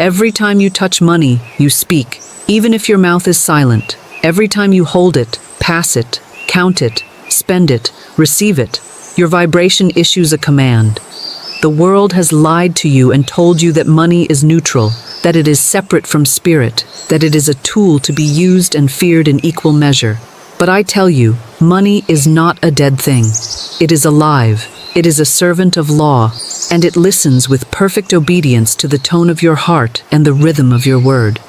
Every time you touch money, you speak, even if your mouth is silent. Every time you hold it, pass it, count it, spend it, receive it, your vibration issues a command. The world has lied to you and told you that money is neutral, that it is separate from spirit, that it is a tool to be used and feared in equal measure. But I tell you, money is not a dead thing. It is alive. It is a servant of law, and it listens with perfect obedience to the tone of your heart and the rhythm of your word.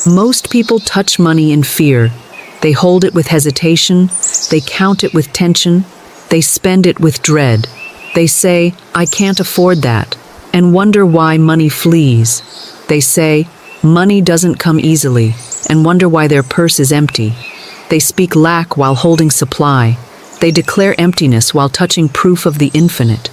Most people touch money in fear. They hold it with hesitation. They count it with tension. They spend it with dread. They say, "I can't afford that," and wonder why money flees. They say, "Money doesn't come easily," and wonder why their purse is empty. They speak lack while holding supply. They declare emptiness while touching proof of the infinite.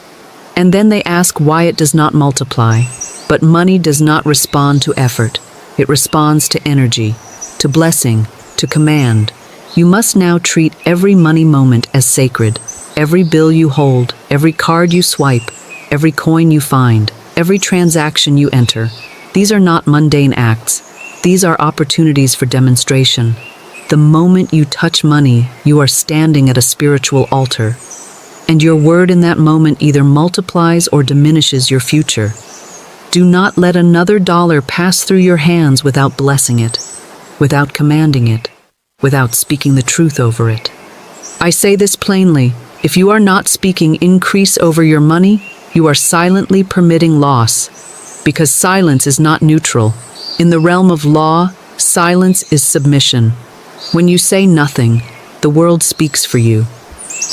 And then they ask why it does not multiply. But money does not respond to effort. It responds to energy, to blessing, to command. You must now treat every money moment as sacred. Every bill you hold, every card you swipe, every coin you find, every transaction you enter. These are not mundane acts. These are opportunities for demonstration. The moment you touch money, you are standing at a spiritual altar. And your word in that moment either multiplies or diminishes your future. Do not let another dollar pass through your hands without blessing it, without commanding it, without speaking the truth over it. I say this plainly. If you are not speaking increase over your money, you are silently permitting loss, because silence is not neutral. In the realm of law, silence is submission. When you say nothing, the world speaks for you.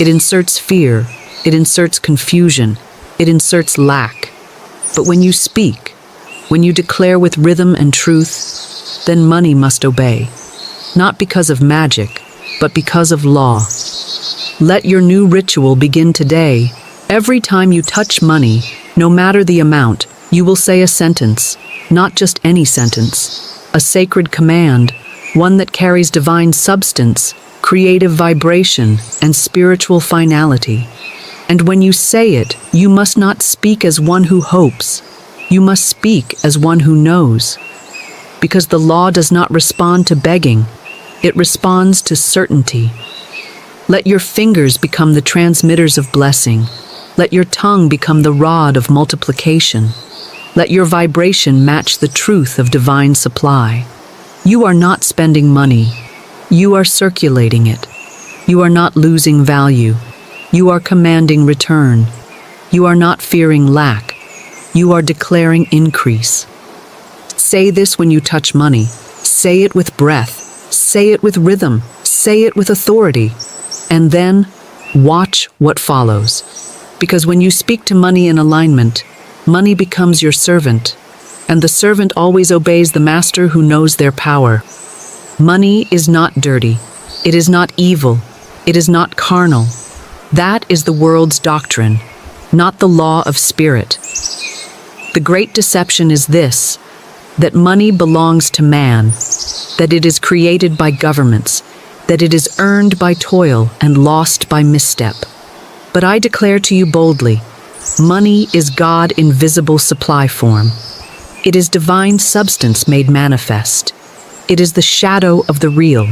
It inserts fear, it inserts confusion, it inserts lack. But when you speak, when you declare with rhythm and truth, then money must obey. Not because of magic, but because of law. Let your new ritual begin today. Every time you touch money, no matter the amount, you will say a sentence, not just any sentence, a sacred command, one that carries divine substance, creative vibration, and spiritual finality. And when you say it, you must not speak as one who hopes. You must speak as one who knows. Because the law does not respond to begging, it responds to certainty. Let your fingers become the transmitters of blessing. Let your tongue become the rod of multiplication. Let your vibration match the truth of divine supply. You are not spending money. You are circulating it. You are not losing value. You are commanding return. You are not fearing lack. You are declaring increase. Say this when you touch money. Say it with breath. Say it with rhythm. Say it with authority. And then, watch what follows. Because when you speak to money in alignment, money becomes your servant, and the servant always obeys the master who knows their power. Money is not dirty. It is not evil. It is not carnal. That is the world's doctrine, not the law of spirit. The great deception is this, that money belongs to man, that it is created by governments, that it is earned by toil and lost by misstep. But I declare to you boldly, money is God in visible supply form. It is divine substance made manifest. It is the shadow of the real,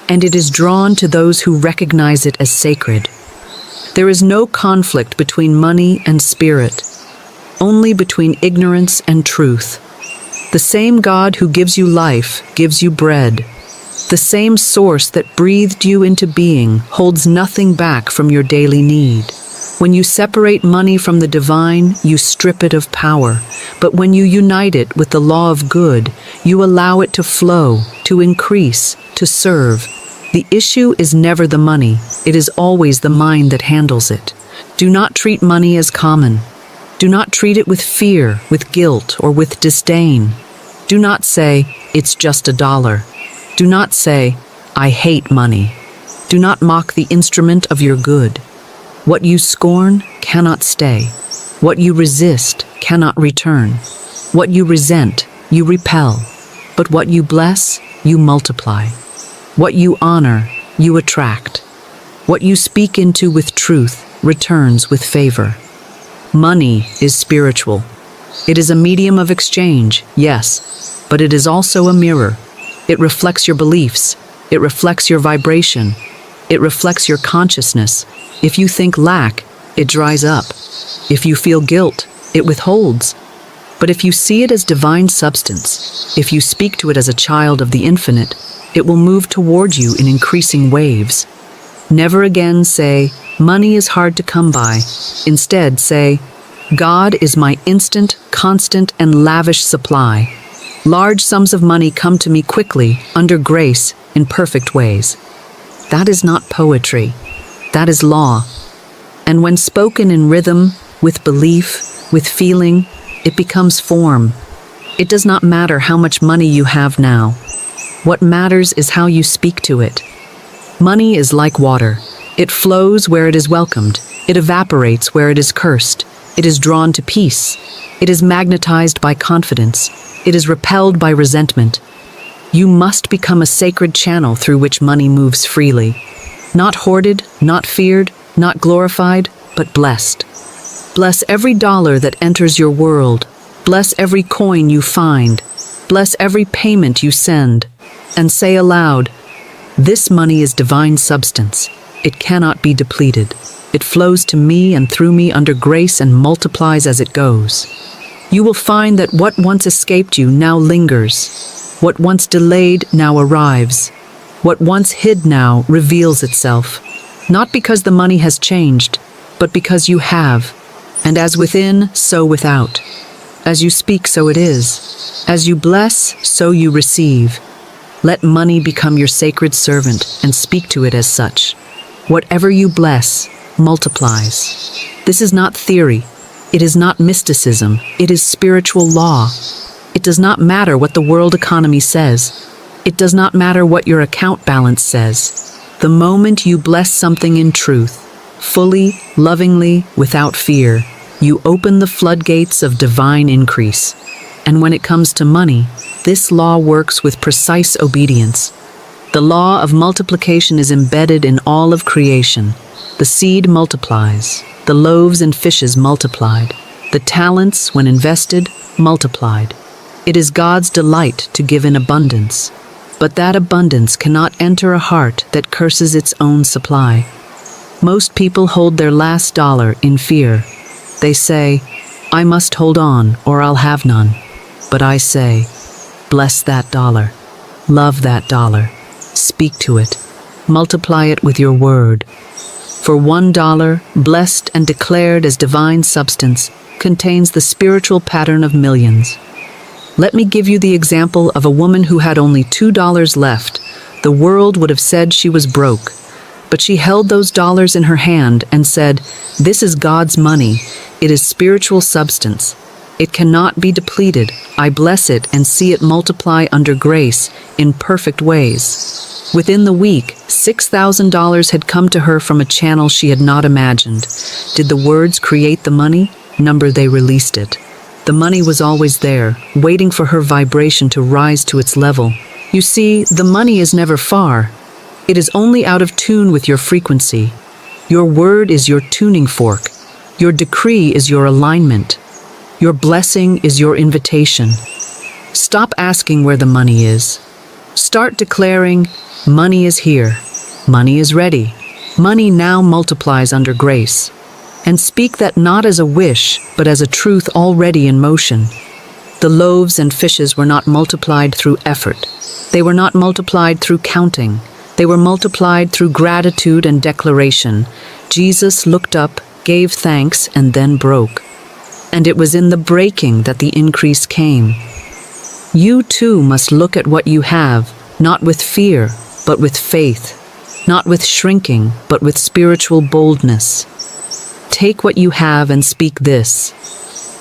and it is drawn to those who recognize it as sacred. There is no conflict between money and spirit, only between ignorance and truth. The same God who gives you life gives you bread. The same source that breathed you into being holds nothing back from your daily need. When you separate money from the divine, you strip it of power. But when you unite it with the law of good, you allow it to flow, to increase, to serve. The issue is never the money. It is always the mind that handles it. Do not treat money as common. Do not treat it with fear, with guilt, or with disdain. Do not say, "It's just $1." Do not say, "I hate money." Do not mock the instrument of your good. What you scorn cannot stay. What you resist cannot return. What you resent, you repel. But what you bless, you multiply. What you honor, you attract. What you speak into with truth returns with favor. Money is spiritual. It is a medium of exchange, yes, but it is also a mirror. It reflects your beliefs. It reflects your vibration. It reflects your consciousness. If you think lack, it dries up. If you feel guilt, it withholds. But if you see it as divine substance, if you speak to it as a child of the infinite, it will move toward you in increasing waves. Never again say, money is hard to come by. Instead, say, God is my instant, constant, and lavish supply. Large sums of money come to me quickly, under grace, in perfect ways. That is not poetry. That is law. And when spoken in rhythm, with belief, with feeling, it becomes form. It does not matter how much money you have now. What matters is how you speak to it. Money is like water. It flows where it is welcomed. It evaporates where it is cursed. It is drawn to peace. It is magnetized by confidence. It is repelled by resentment. You must become a sacred channel through which money moves freely. Not hoarded, not feared, not glorified, but blessed. Bless every dollar that enters your world. Bless every coin you find. Bless every payment you send. And say aloud, this money is divine substance. It cannot be depleted. It flows to me and through me under grace and multiplies as it goes. You will find that what once escaped you now lingers. What once delayed now arrives. What once hid now reveals itself. Not because the money has changed, but because you have. And as within, so without. As you speak, so it is. As you bless, so you receive. Let money become your sacred servant and speak to it as such. Whatever you bless, multiplies. This is not theory. It is not mysticism. It is spiritual law. It does not matter what the world economy says. It does not matter what your account balance says. The moment you bless something in truth, fully, lovingly, without fear, you open the floodgates of divine increase. And when it comes to money, this law works with precise obedience. The law of multiplication is embedded in all of creation. The seed multiplies. The loaves and fishes multiplied. The talents, when invested, multiplied. It is God's delight to give in abundance. But that abundance cannot enter a heart that curses its own supply. Most people hold their last dollar in fear. They say, I must hold on or I'll have none. But I say, bless that dollar. Love that dollar. Speak to it. Multiply it with your word. For $1, blessed and declared as divine substance, contains the spiritual pattern of millions. Let me give you the example of a woman who had only $2 left. The world would have said she was broke. But she held those dollars in her hand and said, this is God's money. It is spiritual substance. It cannot be depleted. I bless it and see it multiply under grace in perfect ways. Within the week, $6,000 had come to her from a channel she had not imagined. Did the words create the money? Number they released it. The money was always there, waiting for her vibration to rise to its level. You see, the money is never far. It is only out of tune with your frequency. Your word is your tuning fork. Your decree is your alignment. Your blessing is your invitation. Stop asking where the money is. Start declaring, money is here. Money is ready. Money now multiplies under grace. And speak that not as a wish, but as a truth already in motion. The loaves and fishes were not multiplied through effort. They were not multiplied through counting. They were multiplied through gratitude and declaration. Jesus looked up, gave thanks, and then broke. And it was in the breaking that the increase came. You too must look at what you have, not with fear, but with faith. Not with shrinking, but with spiritual boldness. Take what you have and speak this.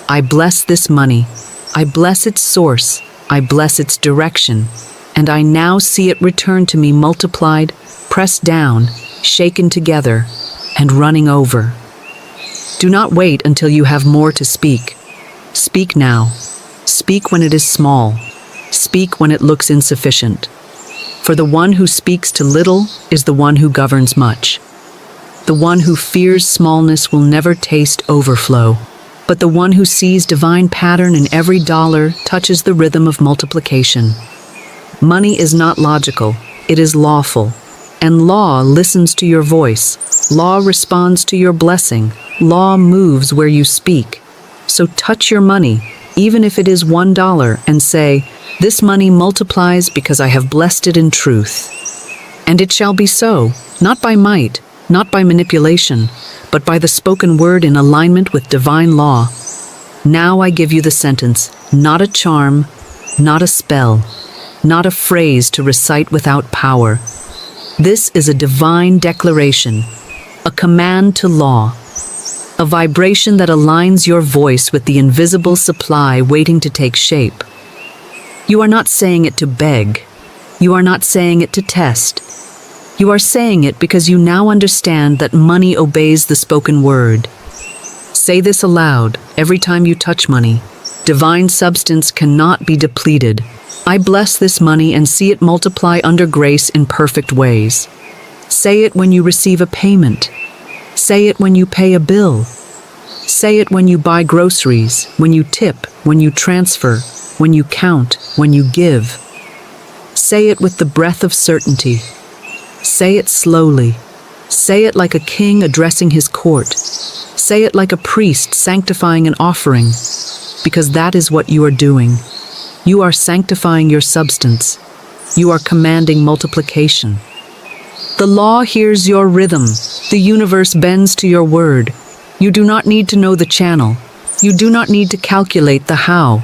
I bless this money. I bless its source. I bless its direction. And I now see it return to me multiplied, pressed down, shaken together, and running over. Do not wait until you have more to speak. Speak now. Speak when it is small. Speak when it looks insufficient. For the one who speaks to little is the one who governs much. The one who fears smallness will never taste overflow. but the one who sees divine pattern in every dollar touches the rhythm of multiplication. Money is not logical, it is lawful. And law listens to your voice. Law responds to your blessing. Law moves where you speak. So touch your money, even if it is $1, and say, "This money multiplies because I have blessed it in truth." And it shall be so, not by might, not by manipulation, but by the spoken word in alignment with divine law. Now I give you the sentence, not a charm, not a spell, not a phrase to recite without power. This is a divine declaration, a command to law, a vibration that aligns your voice with the invisible supply waiting to take shape. You are not saying it to beg. You are not saying it to test. You are saying it because you now understand that money obeys the spoken word. Say this aloud every time you touch money. Divine substance cannot be depleted. I bless this money and see it multiply under grace in perfect ways. Say it when you receive a payment. Say it when you pay a bill. Say it when you buy groceries, when you tip, when you transfer, when you count, when you give. Say it with the breath of certainty. Say it slowly. Say it like a king addressing his court. Say it like a priest sanctifying an offering, because that is what you are doing. You are sanctifying your substance. You are commanding multiplication. The law hears your rhythm. The universe bends to your word. You do not need to know the channel. You do not need to calculate the how.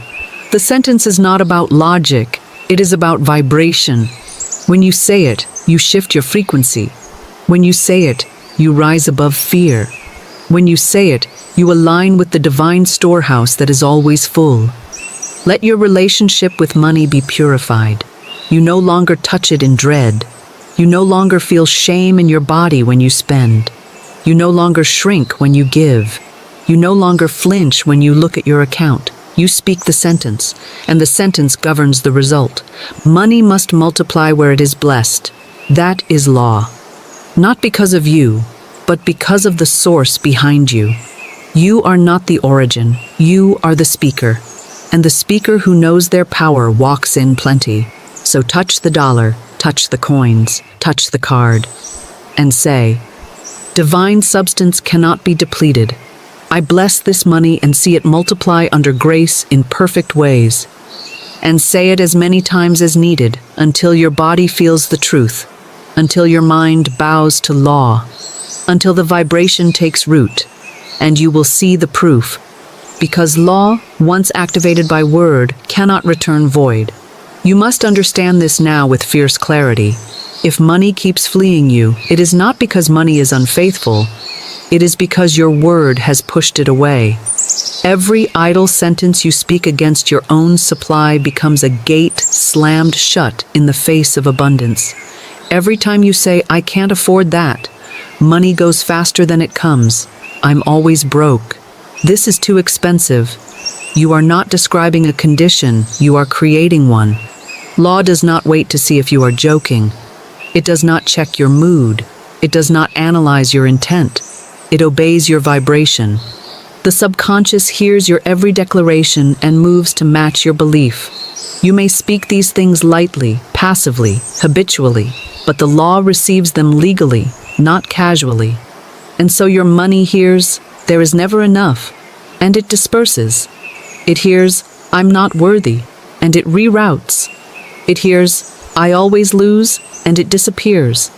The sentence is not about logic. It is about vibration. When you say it, you shift your frequency. When you say it, you rise above fear. When you say it, you align with the divine storehouse that is always full. Let your relationship with money be purified. You no longer touch it in dread. You no longer feel shame in your body when you spend. You no longer shrink when you give. You no longer flinch when you look at your account. You speak the sentence, and the sentence governs the result. Money must multiply where it is blessed. That is law. Not because of you, but because of the source behind you. You are not the origin. You are the speaker. And the speaker who knows their power walks in plenty. So touch the dollar, touch the coins, touch the card, and say, "Divine substance cannot be depleted. I bless this money and see it multiply under grace in perfect ways." And say it as many times as needed until your body feels the truth, until your mind bows to law, until the vibration takes root, and you will see the proof. Because law, once activated by word, cannot return void. You must understand this now with fierce clarity. If money keeps fleeing you, it is not because money is unfaithful. It is because your word has pushed it away. Every idle sentence you speak against your own supply becomes a gate slammed shut in the face of abundance. Every time you say, "I can't afford that," money goes faster than it comes. "I'm always broke. This is too expensive." You are not describing a condition, you are creating one. Law does not wait to see if you are joking. It does not check your mood. It does not analyze your intent. It obeys your vibration. The subconscious hears your every declaration and moves to match your belief. You may speak these things lightly, passively, habitually, but the law receives them legally, not casually. And so your money hears, "There is never enough," and it disperses. It hears, "I'm not worthy," and it reroutes. It hears, "I always lose," and it disappears.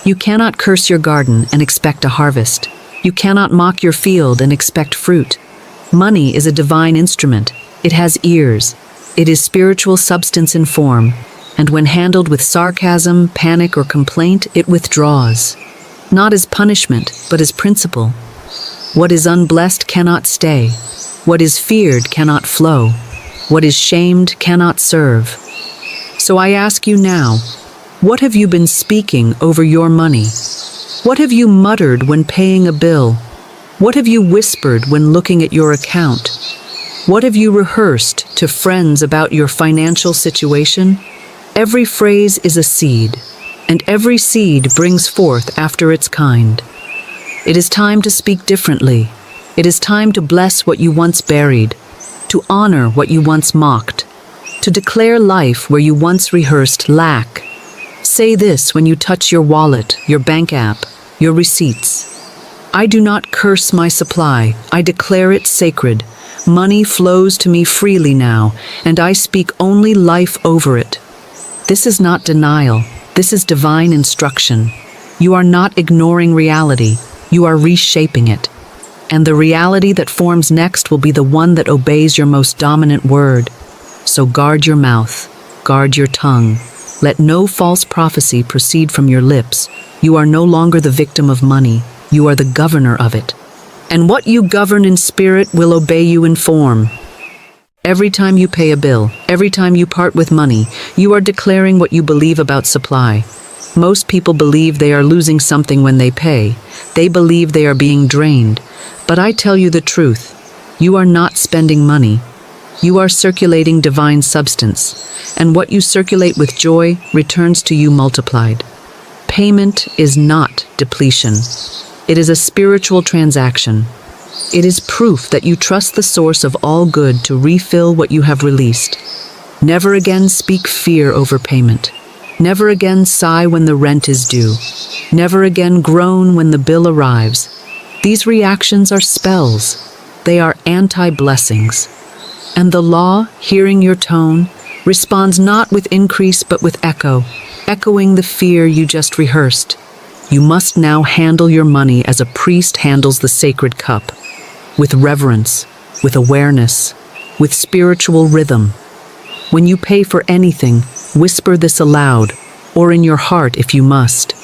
You cannot curse your garden and expect a harvest. You cannot mock your field and expect fruit. Money is a divine instrument. It has ears. It is spiritual substance in form, and when handled with sarcasm, panic, or complaint, it withdraws. Not as punishment, but as principle. What is unblessed cannot stay. What is feared cannot flow. What is shamed cannot serve. So I ask you now, what have you been speaking over your money? What have you muttered when paying a bill? What have you whispered when looking at your account? What have you rehearsed to friends about your financial situation? Every phrase is a seed, and every seed brings forth after its kind. It is time to speak differently. It is time to bless what you once buried, to honor what you once mocked, to declare life where you once rehearsed lack. Say this when you touch your wallet, your bank app, your receipts. I do not curse my supply, I declare it sacred. Money flows to me freely now, and I speak only life over it. This is not denial, this is divine instruction. You are not ignoring reality, you are reshaping it. And the reality that forms next will be the one that obeys your most dominant word. So guard your mouth, guard your tongue. Let no false prophecy proceed from your lips. You are no longer the victim of money, you are the governor of it. And what you govern in spirit will obey you in form. Every time you pay a bill, every time you part with money, you are declaring what you believe about supply. Most people believe they are losing something when they pay. They believe they are being drained. But I tell you the truth. You are not spending money. You are circulating divine substance. And what you circulate with joy returns to you multiplied. Payment is not depletion. It is a spiritual transaction. It is proof that you trust the source of all good to refill what you have released. Never again speak fear over payment. Never again sigh when the rent is due. Never again groan when the bill arrives. These reactions are spells. They are anti-blessings. And the law, hearing your tone, responds not with increase but with echo, echoing the fear you just rehearsed. You must now handle your money as a priest handles the sacred cup, with reverence, with awareness, with spiritual rhythm. When you pay for anything, whisper this aloud, or in your heart if you must.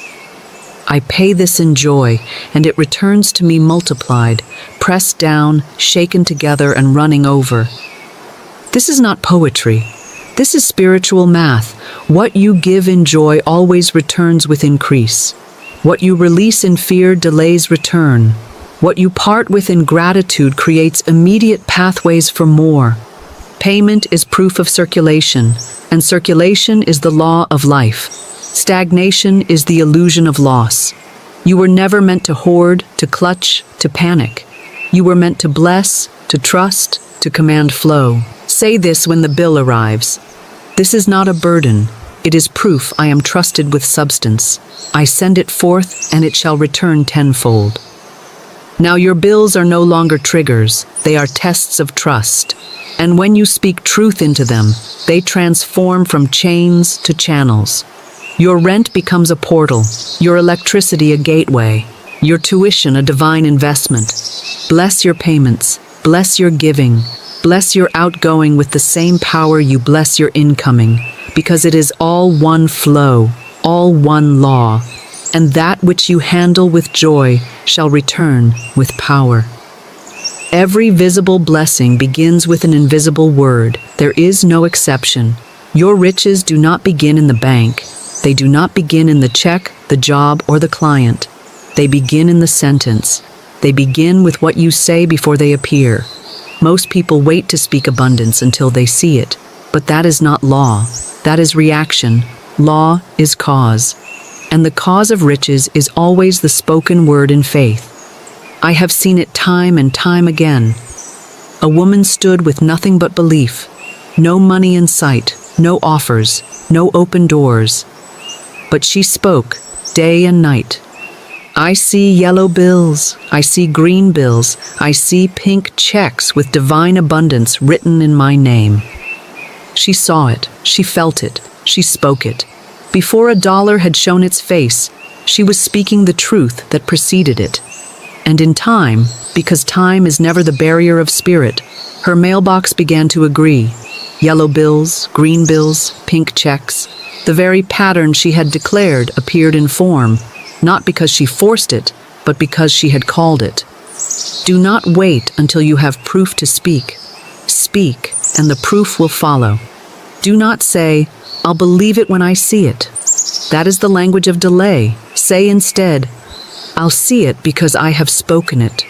I pay this in joy, and it returns to me multiplied, pressed down, shaken together, and running over. This is not poetry. This is spiritual math. What you give in joy always returns with increase. What you release in fear delays return. What you part with in gratitude creates immediate pathways for more. Payment is proof of circulation, and circulation is the law of life. Stagnation is the illusion of loss. You were never meant to hoard, to clutch, to panic. You were meant to bless, to trust, to command flow. Say this when the bill arrives. This is not a burden. It is proof I am trusted with substance. I send it forth, and it shall return tenfold. Now your bills are no longer triggers. They are tests of trust. And when you speak truth into them, they transform from chains to channels. Your rent becomes a portal, your electricity a gateway, your tuition a divine investment. Bless your payments, bless your giving, bless your outgoing with the same power you bless your incoming, because it is all one flow, all one law, and that which you handle with joy shall return with power. Every visible blessing begins with an invisible word. There is no exception. Your riches do not begin in the bank. They do not begin in the check, the job, or the client. They begin in the sentence. They begin with what you say before they appear. Most people wait to speak abundance until they see it. But that is not law. That is reaction. Law is cause. And the cause of riches is always the spoken word in faith. I have seen it time and time again. A woman stood with nothing but belief. No money in sight, no offers, no open doors. But she spoke, day and night. I see yellow bills, I see green bills, I see pink checks with divine abundance written in my name. She saw it, she felt it, she spoke it. Before a dollar had shown its face, she was speaking the truth that preceded it. And in time, because time is never the barrier of spirit, her mailbox began to agree. Yellow bills, green bills, pink checks. The very pattern she had declared appeared in form, not because she forced it, but because she had called it. Do not wait until you have proof to speak. Speak, and the proof will follow. Do not say, I'll believe it when I see it. That is the language of delay. Say instead, I'll see it because I have spoken it.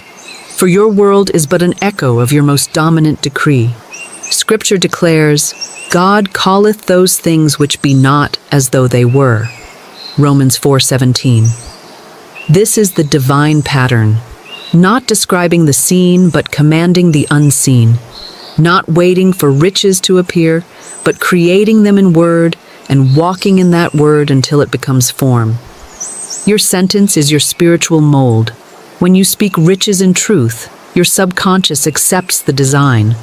For your world is but an echo of your most dominant decree. Scripture declares, God calleth those things which be not as though they were. Romans 4:17. This is the divine pattern. not describing the seen but commanding the unseen, not waiting for riches to appear, but creating them in word and walking in that word until it becomes form. Your sentence is your spiritual mold. When you speak riches in truth, your subconscious accepts the design,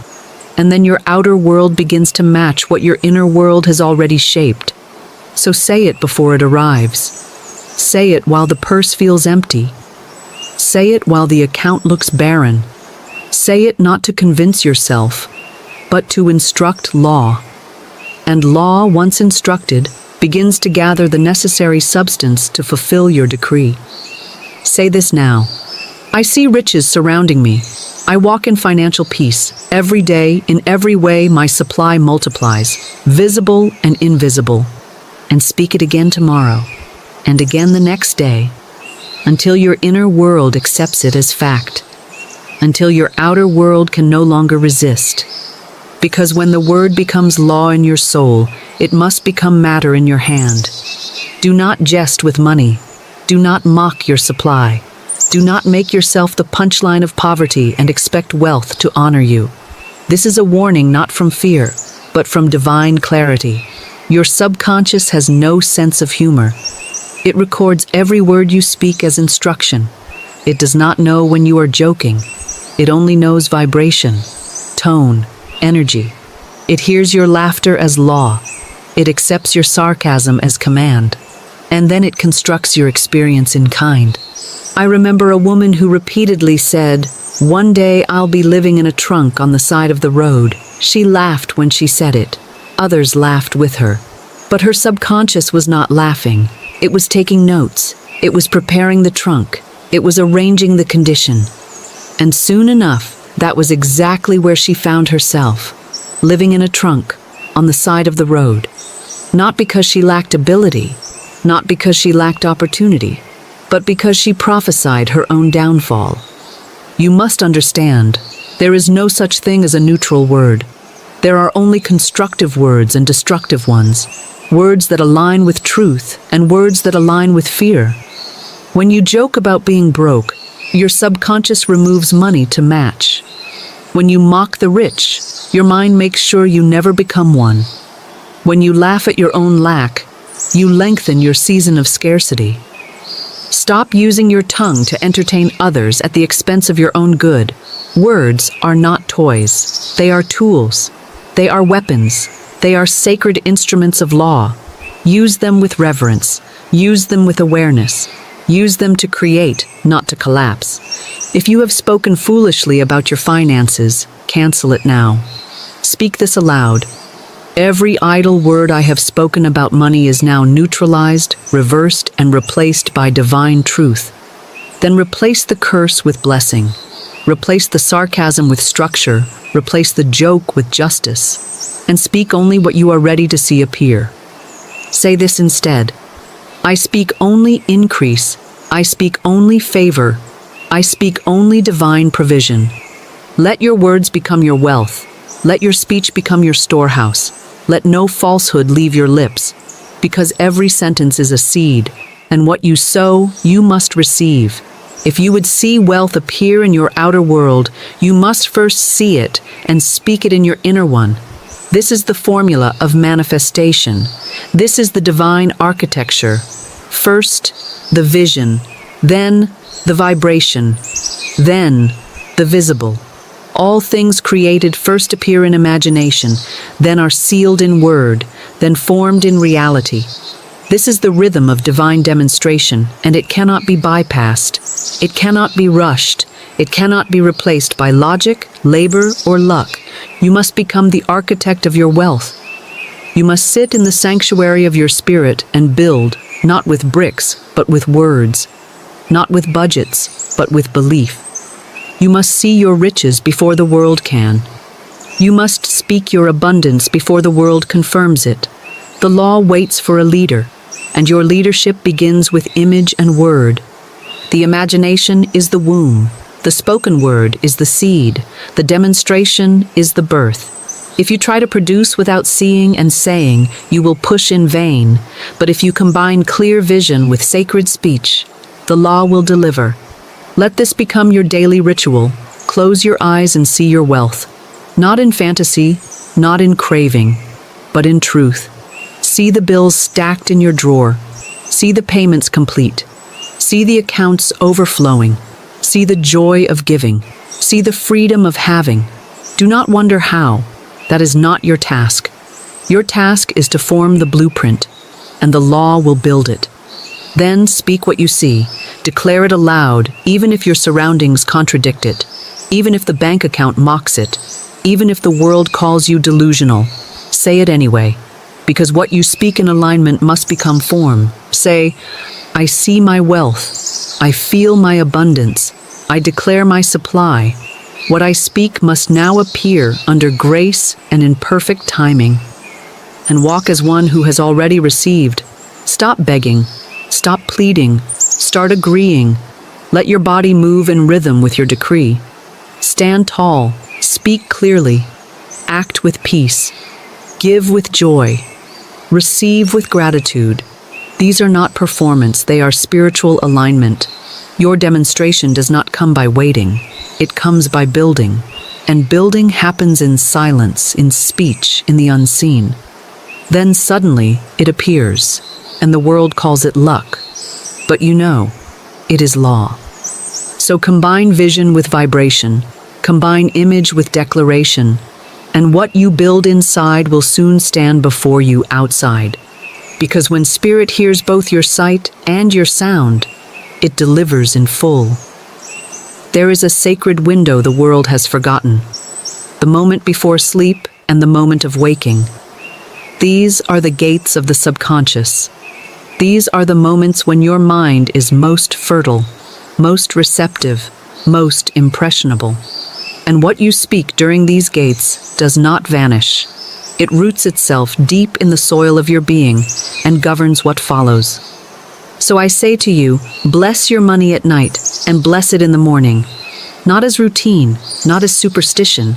and then your outer world begins to match what your inner world has already shaped. So say it before it arrives. Say it while the purse feels empty. Say it while the account looks barren. Say it not to convince yourself, but to instruct law. And law, once instructed, begins to gather the necessary substance to fulfill your decree. Say this now. I see riches surrounding me. I walk in financial peace. Every day, in every way, my supply multiplies, visible and invisible. And speak it again tomorrow, and again the next day, until your inner world accepts it as fact, until your outer world can no longer resist. Because when the word becomes law in your soul, it must become matter in your hand. Do not jest with money. Do not mock your supply. Do not make yourself the punchline of poverty and expect wealth to honor you. This is a warning not from fear, but from divine clarity. Your subconscious has no sense of humor. It records every word you speak as instruction. It does not know when you are joking. It only knows vibration, tone, energy. It hears your laughter as law. It accepts your sarcasm as command. And then it constructs your experience in kind. I remember a woman who repeatedly said, "One day I'll be living in a trunk on the side of the road." She laughed when she said it. Others laughed with her. But her subconscious was not laughing. It was taking notes. It was preparing the trunk. It was arranging the condition. And soon enough, that was exactly where she found herself, living in a trunk on the side of the road. Not because she lacked ability, not because she lacked opportunity, but because she prophesied her own downfall. You must understand, there is no such thing as a neutral word. There are only constructive words and destructive ones, words that align with truth and words that align with fear. When you joke about being broke, your subconscious removes money to match. When you mock the rich, your mind makes sure you never become one. When you laugh at your own lack, you lengthen your season of scarcity. Stop using your tongue to entertain others at the expense of your own good. Words are not toys. They are tools. They are weapons. They are sacred instruments of law. Use them with reverence. Use them with awareness. Use them to create, not to collapse. If you have spoken foolishly about your finances, cancel it now. Speak this aloud. Every idle word I have spoken about money is now neutralized, reversed, and replaced by divine truth. Then replace the curse with blessing. Replace the sarcasm with structure. Replace the joke with justice. And speak only what you are ready to see appear. Say this instead. I speak only increase. I speak only favor. I speak only divine provision. Let your words become your wealth. Let your speech become your storehouse. Let no falsehood leave your lips, because every sentence is a seed, and what you sow, you must receive. If you would see wealth appear in your outer world, you must first see it and speak it in your inner one. This is the formula of manifestation. This is the divine architecture. First, the vision, then the vibration, then the visible. All things created first appear in imagination, then are sealed in word, then formed in reality. This is the rhythm of divine demonstration, and it cannot be bypassed. It cannot be rushed. It cannot be replaced by logic, labor, or luck. You must become the architect of your wealth. You must sit in the sanctuary of your spirit and build, not with bricks, but with words. Not with budgets, but with belief. You must see your riches before the world can. You must speak your abundance before the world confirms it. The law waits for a leader, and your leadership begins with image and word. The imagination is the womb. The spoken word is the seed. The demonstration is the birth. If you try to produce without seeing and saying, you will push in vain. But if you combine clear vision with sacred speech, the law will deliver. Let this become your daily ritual. Close your eyes and see your wealth. Not in fantasy, not in craving, but in truth. See the bills stacked in your drawer. See the payments complete. See the accounts overflowing. See the joy of giving. See the freedom of having. Do not wonder how. That is not your task. Your task is to form the blueprint, and the law will build it. Then speak what you see. Declare it aloud, even if your surroundings contradict it, even if the bank account mocks it, even if the world calls you delusional. Say it anyway, because what you speak in alignment must become form. Say, I see my wealth. I feel my abundance. I declare my supply. What I speak must now appear under grace and in perfect timing. And walk as one who has already received. Stop begging. Stop pleading. Start agreeing. Let your body move in rhythm with your decree. Stand tall. Speak clearly. Act with peace. Give with joy. Receive with gratitude. These are not performance, they are spiritual alignment. Your demonstration does not come by waiting. It comes by building. And building happens in silence, in speech, in the unseen. Then suddenly, it appears, and the world calls it luck. But you know, it is law. So combine vision with vibration, combine image with declaration, and what you build inside will soon stand before you outside. Because when spirit hears both your sight and your sound, it delivers in full. There is a sacred window the world has forgotten, the moment before sleep and the moment of waking. These are the gates of the subconscious. These are the moments when your mind is most fertile, most receptive, most impressionable. And what you speak during these gates does not vanish. It roots itself deep in the soil of your being and governs what follows. So I say to you, bless your money at night and bless it in the morning, not as routine, not as superstition,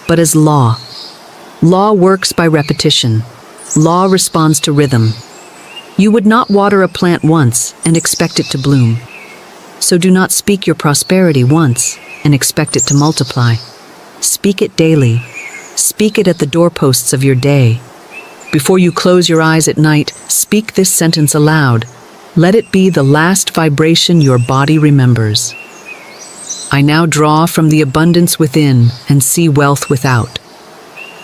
but as law. Law works by repetition. Law responds to rhythm. You would not water a plant once and expect it to bloom. So do not speak your prosperity once and expect it to multiply. Speak it daily. Speak it at the doorposts of your day. Before you close your eyes at night, speak this sentence aloud. Let it be the last vibration your body remembers. I now draw from the abundance within and see wealth without.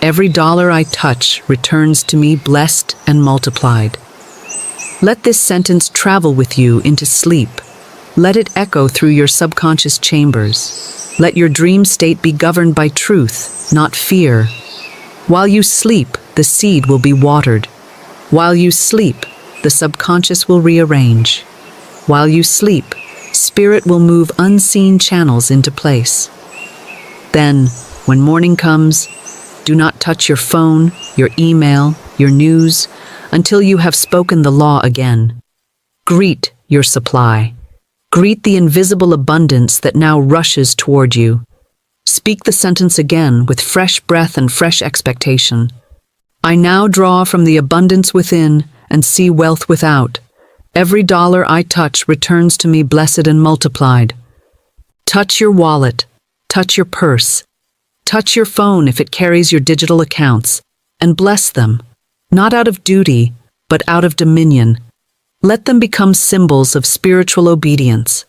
Every dollar I touch returns to me blessed and multiplied. Let this sentence travel with you into sleep. Let it echo through your subconscious chambers. Let your dream state be governed by truth, not fear. While you sleep, the seed will be watered. While you sleep, the subconscious will rearrange. While you sleep, spirit will move unseen channels into place. Then, when morning comes, do not touch your phone, your email, your news, until you have spoken the law again. Greet your supply. Greet the invisible abundance that now rushes toward you. Speak the sentence again with fresh breath and fresh expectation. I now draw from the abundance within and see wealth without. Every dollar I touch returns to me blessed and multiplied. Touch your wallet. Touch your purse. Touch your phone if it carries your digital accounts, and bless them, not out of duty, but out of dominion. Let them become symbols of spiritual obedience.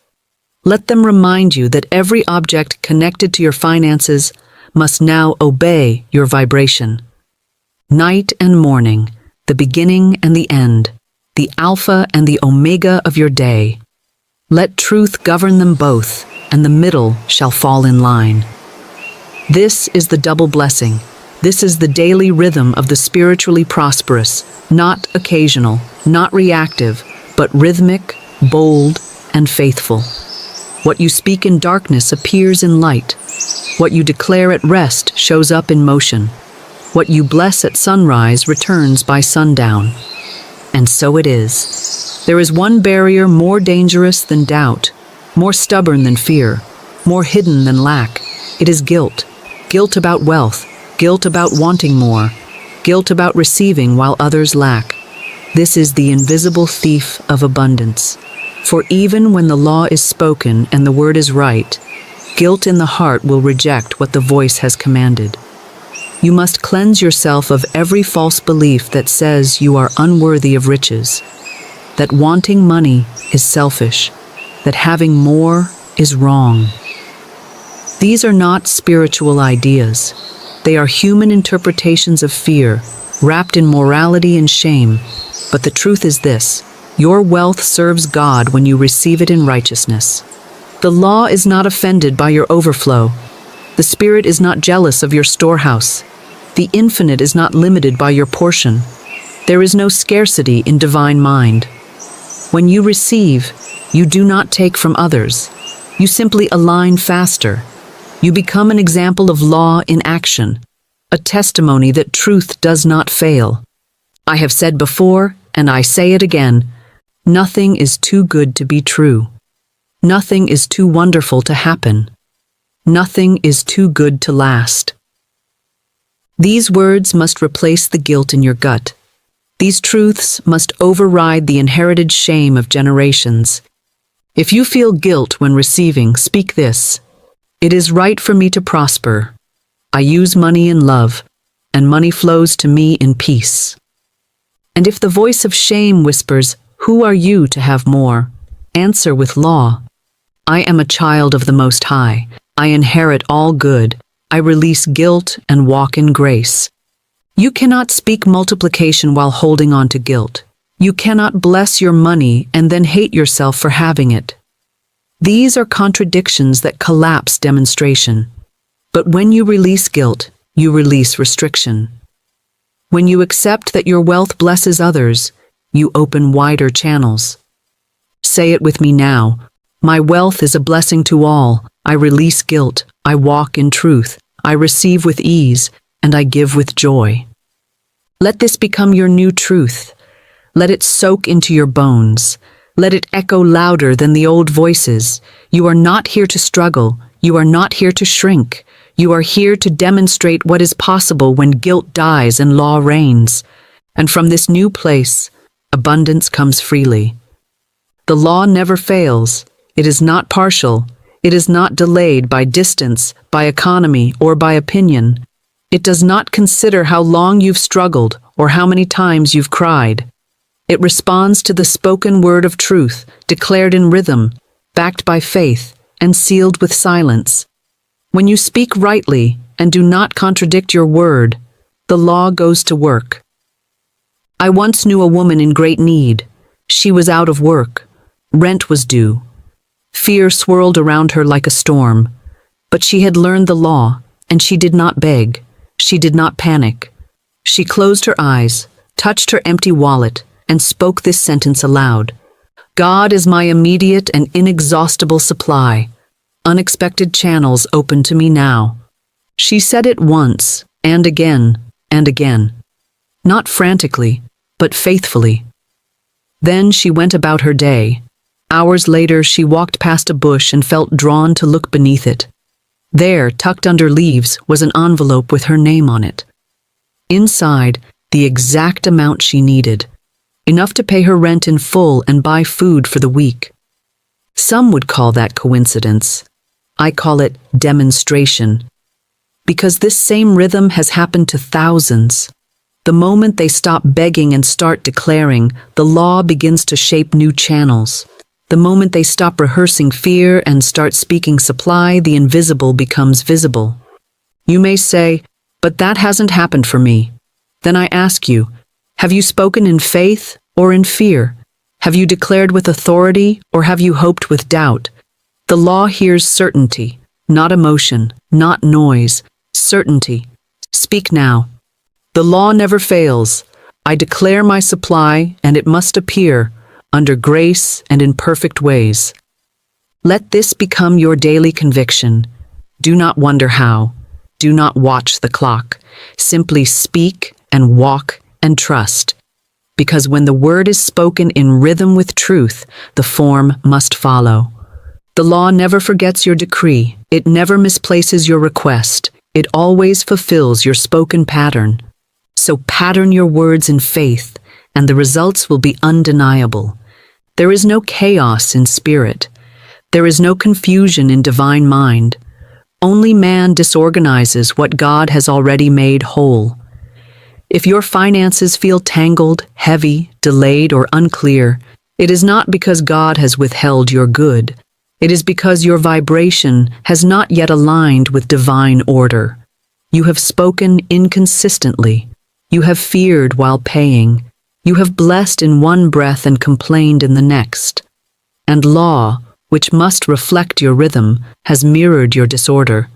Let them remind you that every object connected to your finances must now obey your vibration. Night and morning, the beginning and the end, the alpha and the omega of your day. Let truth govern them both, and the middle shall fall in line. This is the double blessing. This is the daily rhythm of the spiritually prosperous, not occasional, not reactive, but rhythmic, bold, and faithful. What you speak in darkness appears in light. What you declare at rest shows up in motion. What you bless at sunrise returns by sundown. And so it is. There is one barrier more dangerous than doubt, more stubborn than fear, more hidden than lack. It is guilt. Guilt about wealth, guilt about wanting more, guilt about receiving while others lack. This is the invisible thief of abundance. For even when the law is spoken and the word is right, guilt in the heart will reject what the voice has commanded. You must cleanse yourself of every false belief that says you are unworthy of riches, that wanting money is selfish, that having more is wrong. These are not spiritual ideas. They are human interpretations of fear, wrapped in morality and shame. But the truth is this: your wealth serves God when you receive it in righteousness. The law is not offended by your overflow. The Spirit is not jealous of your storehouse. The infinite is not limited by your portion. There is no scarcity in divine mind. When you receive, you do not take from others. You simply align faster. You become an example of law in action, a testimony that truth does not fail. I have said before, and I say it again, nothing is too good to be true. Nothing is too wonderful to happen. Nothing is too good to last. These words must replace the guilt in your gut. These truths must override the inherited shame of generations. If you feel guilt when receiving, speak this: it is right for me to prosper. I use money in love, and money flows to me in peace. And if the voice of shame whispers, "Who are you to have more?" answer with law: I am a child of the Most High. I inherit all good. I release guilt and walk in grace. You cannot speak multiplication while holding on to guilt. You cannot bless your money and then hate yourself for having it. These are contradictions that collapse demonstration. But when you release guilt, you release restriction. When you accept that your wealth blesses others, you open wider channels. Say it with me now: my wealth is a blessing to all. I release guilt. I walk in truth. I receive with ease, and I give with joy. Let this become your new truth. Let it soak into your bones. Let it echo louder than the old voices. You are not here to struggle. You are not here to shrink. You are here to demonstrate what is possible when guilt dies and law reigns. And from this new place, abundance comes freely. The law never fails. It is not partial. It is not delayed by distance, by economy, or by opinion. It does not consider how long you've struggled or how many times you've cried. It responds to the spoken word of truth, declared in rhythm, backed by faith, and sealed with silence. When you speak rightly and do not contradict your word, the law goes to work. I once knew a woman in great need. She was out of work. Rent was due. Fear swirled around her like a storm. But she had learned the law, and she did not beg. She did not panic. She closed her eyes, touched her empty wallet, and spoke this sentence aloud: God is my immediate and inexhaustible supply. Unexpected channels open to me now. She said it once, and again, and again. Not frantically, but faithfully. Then she went about her day. Hours later, she walked past a bush and felt drawn to look beneath it. There, tucked under leaves, was an envelope with her name on it. Inside, the exact amount she needed, enough to pay her rent in full and buy food for the week. Some would call that coincidence. I call it demonstration. Because this same rhythm has happened to thousands. The moment they stop begging and start declaring, the law begins to shape new channels. The moment they stop rehearsing fear and start speaking supply, the invisible becomes visible. You may say, but that hasn't happened for me. Then I ask you, have you spoken in faith or in fear? Have you declared with authority or have you hoped with doubt? The law hears certainty, not emotion, not noise, certainty. Speak now. The law never fails. I declare my supply, and it must appear, under grace and in perfect ways. Let this become your daily conviction. Do not wonder how. Do not watch the clock. Simply speak and walk and trust. Because when the word is spoken in rhythm with truth, the form must follow. The law never forgets your decree. It never misplaces your request. It always fulfills your spoken pattern. So pattern your words in faith, and the results will be undeniable. There is no chaos in spirit. There is no confusion in divine mind. Only man disorganizes what God has already made whole. If your finances feel tangled, heavy, delayed, or unclear, it is not because God has withheld your good. It is because your vibration has not yet aligned with divine order. You have spoken inconsistently. You have feared while paying. You have blessed in one breath and complained in the next. And law, which must reflect your rhythm, has mirrored your disorder.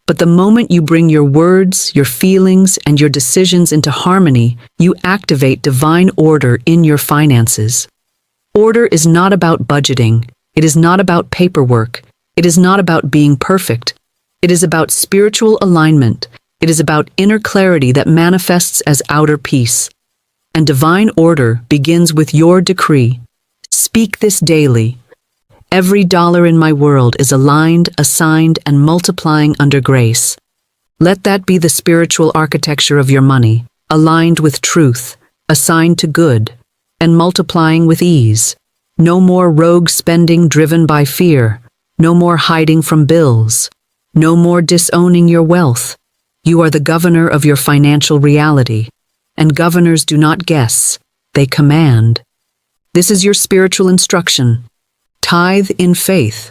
But the moment you bring your words, your feelings, and your decisions into harmony, you activate divine order in your finances. Order is not about budgeting. It is not about paperwork. It is not about being perfect. It is about spiritual alignment. It is about inner clarity that manifests as outer peace. And divine order begins with your decree. Speak this daily. Every dollar in my world is aligned, assigned, and multiplying under grace. Let that be the spiritual architecture of your money, aligned with truth, assigned to good, and multiplying with ease. No more rogue spending driven by fear. No more hiding from bills. No more disowning your wealth. You are the governor of your financial reality, and governors do not guess, they command. This is your spiritual instruction. Tithe in faith,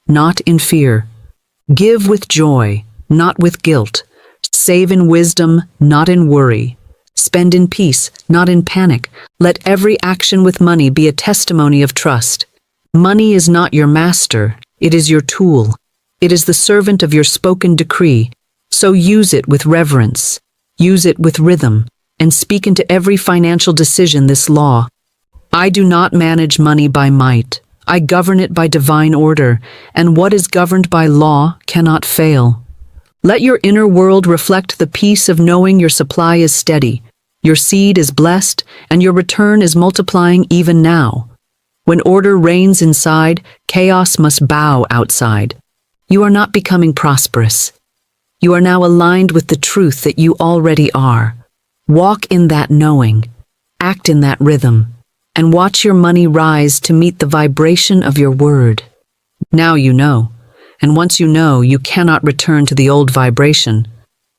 not in fear. Give with joy, not with guilt. Save in wisdom, not in worry. Spend in peace, not in panic. Let every action with money be a testimony of trust. Money is not your master, it is your tool. It is the servant of your spoken decree. So use it with reverence, use it with rhythm, and speak into every financial decision this law. I do not manage money by might. I govern it by divine order, and what is governed by law cannot fail. Let your inner world reflect the peace of knowing your supply is steady, your seed is blessed, and your return is multiplying even now. When order reigns inside, chaos must bow outside. You are not becoming prosperous. You are now aligned with the truth that you already are. Walk in that knowing, act in that rhythm, and watch your money rise to meet the vibration of your word. Now you know, and once you know, you cannot return to the old vibration.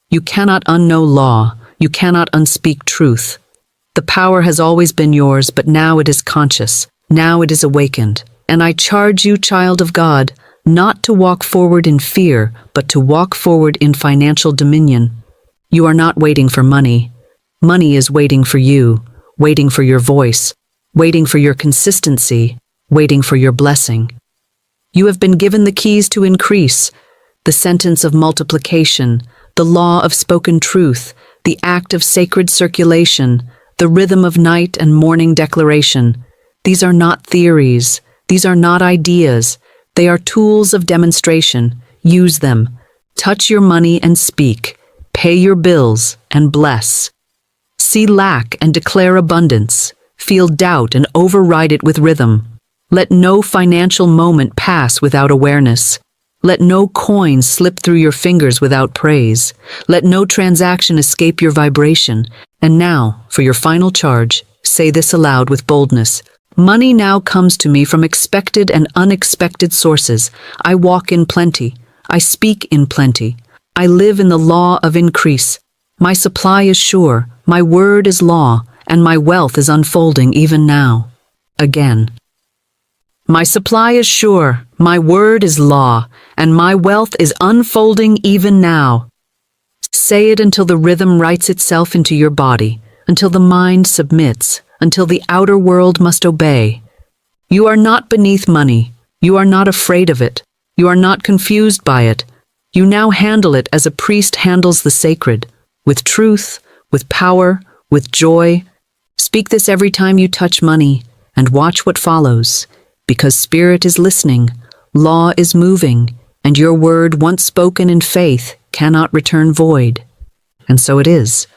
You cannot unknow law, you cannot unspeak truth. The power has always been yours, but now it is conscious, now it is awakened. And I charge you, child of God, not to walk forward in fear, but to walk forward in financial dominion. You are not waiting for money. Money is waiting for you, waiting for your voice, waiting for your consistency, waiting for your blessing. You have been given the keys to increase, the sentence of multiplication, the law of spoken truth, the act of sacred circulation, the rhythm of night and morning declaration. These are not theories. These are not ideas. They are tools of demonstration. Use them. Touch your money and speak. Pay your bills and bless. See lack and declare abundance. Feel doubt and override it with rhythm. Let no financial moment pass without awareness. Let no coin slip through your fingers without praise. Let no transaction escape your vibration. And now, for your final charge, say this aloud with boldness. Money now comes to me from expected and unexpected sources. I walk in plenty. I speak in plenty. I live in the law of increase. My supply is sure. My word is law. And my wealth is unfolding even now. Again. My supply is sure, my word is law, and my wealth is unfolding even now. Say it until the rhythm writes itself into your body, until the mind submits, until the outer world must obey. You are not beneath money. You are not afraid of it. You are not confused by it. You now handle it as a priest handles the sacred, with truth, with power, with joy. Speak this every time you touch money, and watch what follows. Because spirit is listening, law is moving, and your word once spoken in faith cannot return void. And so it is.